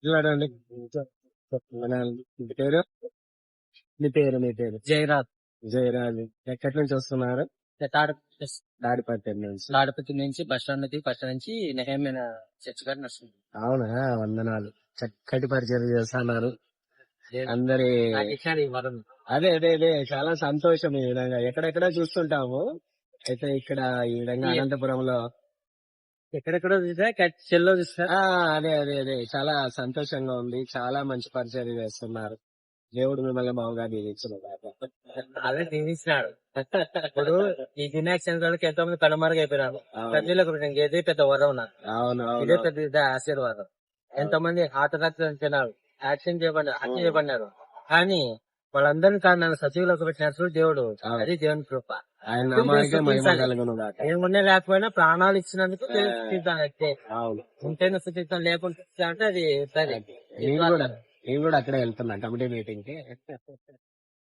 చూడండి. మన మీ పేరు మీ పేరు జయరాజ్ జయరాజు. ఎక్కడి నుంచి వస్తున్నారు? తాడపతి దాడిపత్రి నుంచి. తాడపతి నుంచి బస్ స్టాండ్ నుంచి నెహమైన చర్చ్ గారు నడుస్తుంది. అవునా, వందనాలు. చక్కటి పరిచయం చేస్తున్నారు అందరి. అదే అదే అదే చాలా సంతోషం. ఈ విధంగా ఎక్కడెక్కడ చూస్తుంటాము, అయితే ఇక్కడ ఈ విధంగా అనంతపురంలో ఎక్కడెక్కడో చూసా చెల్లో చూసా. అదే అదే అదే చాలా సంతోషంగా ఉంది. చాలా మంచి పరిచయం చేస్తున్నారు. దేవుడు మిమ్మల్ని బాగా దీవించును గాక. అదే దీవించినాడు. ఇప్పుడు ఈ వినాయక చవితికి ఎంతో మంది కనుమరుగైపోయినారు. ప్రజలకు ఇదే పెద్ద వరం నాకు. అవును ఇదే అవును. పెద్ద ఆశీర్వాదం. ఎంతో మంది ఆటగాట్లు తిన్నారు, యాక్షన్ చేయబడ్డారు, హత్య చేయబడినారు. కానీ వాళ్ళందరినీ కాదు నన్ను సజీవులకు పెట్టినట్లు దేవుడు. అది దేవుని కృప. ఆయన నామానికే మహిమ కలుగును గాక. ఏమున్నా లేకపోయినా ప్రాణాలు ఇచ్చినందుకు స్థుతిద్దాం అంతే. అవును. ఉంటేనే స్థుతిద్దాం, లేకుంటే అంటే అది సరే. నేను కూడా అక్కడే వెళ్తున్నా కమిటీ మీటింగ్ కి.